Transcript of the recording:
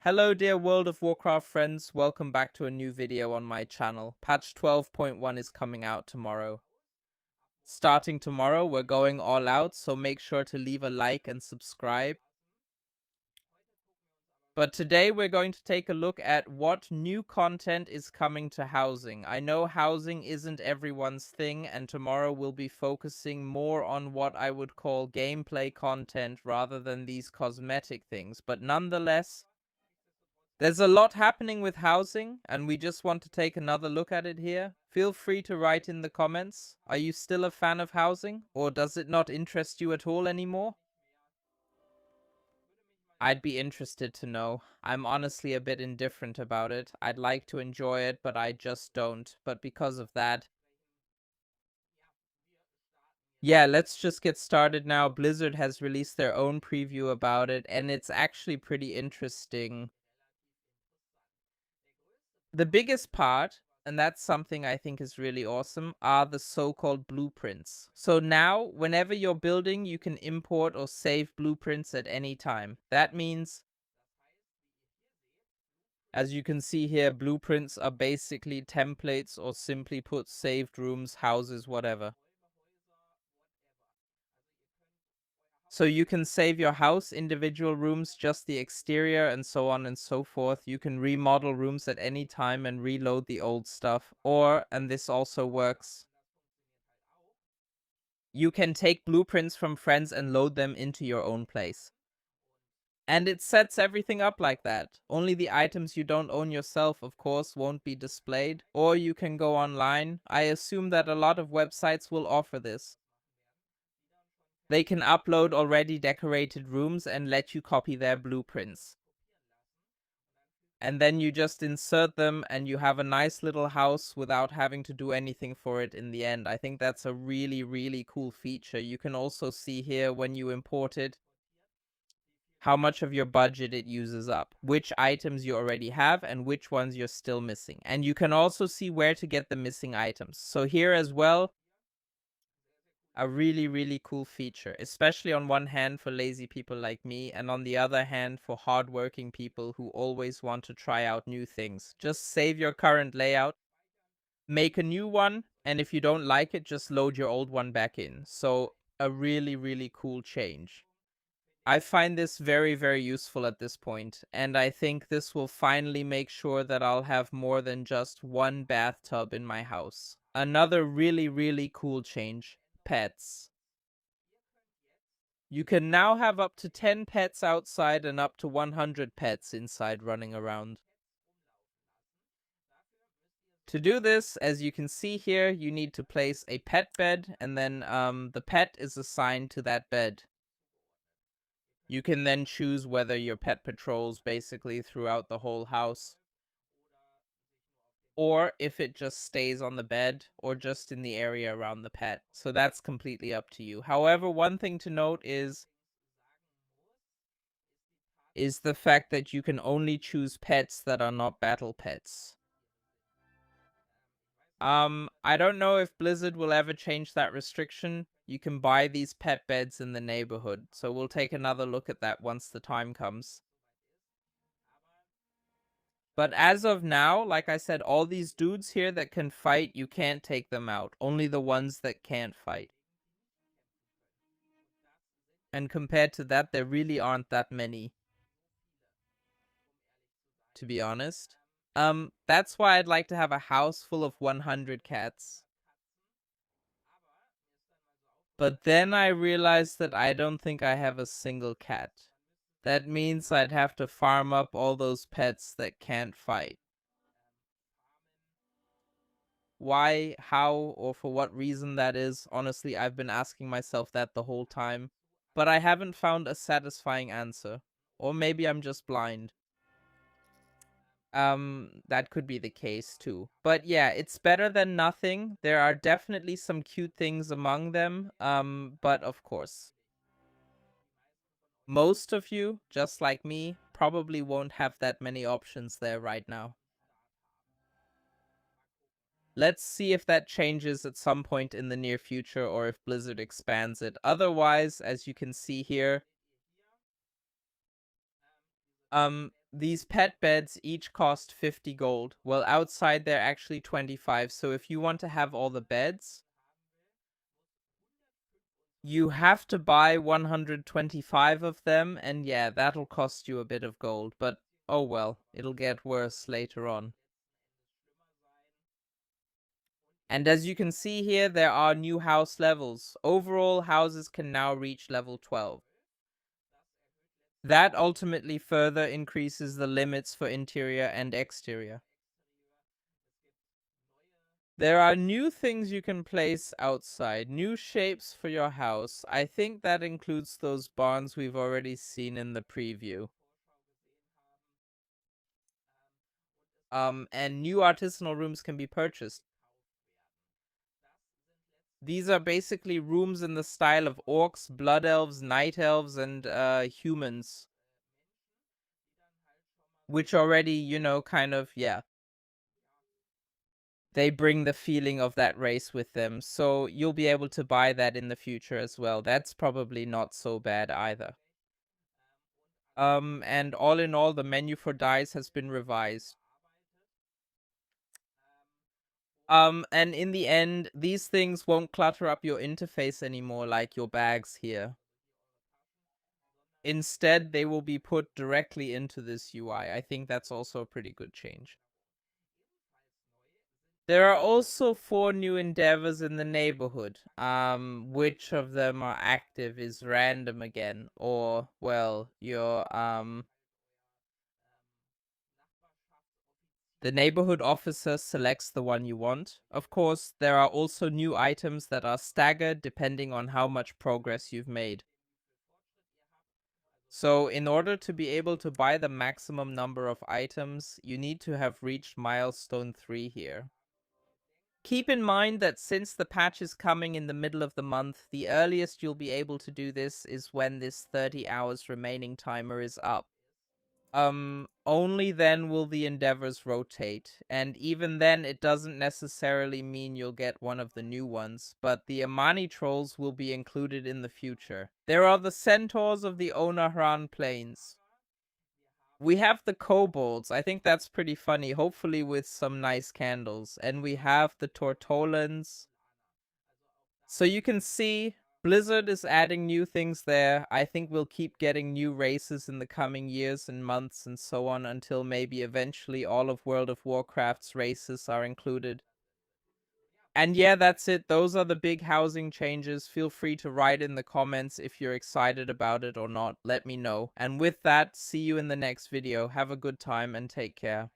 Hello dear World of Warcraft friends, welcome back to a new video on my channel. Patch 12.1 is coming out tomorrow. Starting tomorrow, we're going all out, so make sure to leave a like and subscribe. But today we're going to take a look at what new content is coming to housing. I know housing isn't everyone's thing, and tomorrow we'll be focusing more on what I would call gameplay content rather than these cosmetic things. But nonetheless, there's a lot happening with housing, and we just want to take another look at it here. Feel free to write in the comments. Are you still a fan of housing, or does it not interest you at all anymore? I'd be interested to know. I'm honestly a bit indifferent about it. I'd like to enjoy it, but I just don't. But because of that, yeah, let's just get started now. Blizzard has released their own preview about it, and it's actually pretty interesting. The biggest part, and that's something I think is really awesome, are the so-called blueprints. So now, whenever you're building, you can import or save blueprints at any time. That means, as you can see here, blueprints are basically templates, or simply put, saved rooms, houses, whatever. So you can save your house, individual rooms, just the exterior, and so on and so forth. You can remodel rooms at any time and reload the old stuff. Or, and this also works, you can take blueprints from friends and load them into your own place. And it sets everything up like that. Only the items you don't own yourself, of course, won't be displayed. Or you can go online. I assume that a lot of websites will offer this. They can upload already decorated rooms and let you copy their blueprints. And then you just insert them and you have a nice little house without having to do anything for it in the end. I think that's a really, really cool feature. You can also see here when you import it, how much of your budget it uses up, which items you already have, and which ones you're still missing. And you can also see where to get the missing items. So here as well, a really, really cool feature, especially on one hand for lazy people like me, and on the other hand for hardworking people who always want to try out new things. Just save your current layout, make a new one, and if you don't like it, just load your old one back in. So a really, really cool change. I find this very, very useful at this point, and I think this will finally make sure that I'll have more than just one bathtub in my house. Another really, really cool change: pets. You can now have up to 10 pets outside and up to 100 pets inside running around. To do this, as you can see here, you need to place a pet bed, and then the pet is assigned to that bed. You can then choose whether your pet patrols basically throughout the whole house, or if it just stays on the bed, or just in the area around the pet. So that's completely up to you. However, one thing to note is the fact that you can only choose pets that are not battle pets. I don't know if Blizzard will ever change that restriction. You can buy these pet beds in the neighborhood, so we'll take another look at that once the time comes. But as of now, like I said, all these dudes here that can fight, you can't take them out. Only the ones that can't fight. And compared to that, there really aren't that many, to be honest. That's why I'd like to have a house full of 100 cats. But then I realized that I don't think I have a single cat. That means I'd have to farm up all those pets that can't fight. Why, how, or for what reason that is, honestly, I've been asking myself that the whole time. But I haven't found a satisfying answer. Or maybe I'm just blind. That could be the case too. But yeah, it's better than nothing. There are definitely some cute things among them. But of course, most of you, just like me, probably won't have that many options there right now. Let's see if that changes at some point in the near future, or if Blizzard expands it. Otherwise, as you can see here, These pet beds each cost 50 gold. Well, outside they're actually 25, so if you want to have all the beds, you have to buy 125 of them, and yeah, that'll cost you a bit of gold, but oh well, it'll get worse later on. And as you can see here, there are new house levels. Overall, houses can now reach level 12. That ultimately further increases the limits for interior and exterior. There are new things you can place outside, new shapes for your house. I think that includes those barns we've already seen in the preview. And new artisanal rooms can be purchased. These are basically rooms in the style of orcs, blood elves, night elves, and humans. Which already, kind of, yeah. They bring the feeling of that race with them. So you'll be able to buy that in the future as well. That's probably not so bad either. And all in all, the menu for dice has been revised. And in the end, these things won't clutter up your interface anymore like your bags here. Instead, they will be put directly into this UI. I think that's also a pretty good change. There are also 4 new endeavors in the neighborhood. Which of them are active is random again. Or, well, the neighborhood officer selects the one you want. Of course, there are also new items that are staggered depending on how much progress you've made. So, in order to be able to buy the maximum number of items, you need to have reached milestone 3 here. Keep in mind that since the patch is coming in the middle of the month, the earliest you'll be able to do this is when this 30 hours remaining timer is up. Only then will the endeavors rotate, and even then it doesn't necessarily mean you'll get one of the new ones, but the Amani trolls will be included in the future. There are the centaurs of the Onahran Plains. We have the kobolds. I think that's pretty funny, hopefully with some nice candles. And we have the Tortolans. So you can see Blizzard is adding new things there. I think we'll keep getting new races in the coming years and months and so on until maybe eventually all of World of Warcraft's races are included. And yeah, that's it. Those are the big housing changes. Feel free to write in the comments if you're excited about it or not. Let me know. And with that, see you in the next video. Have a good time and take care.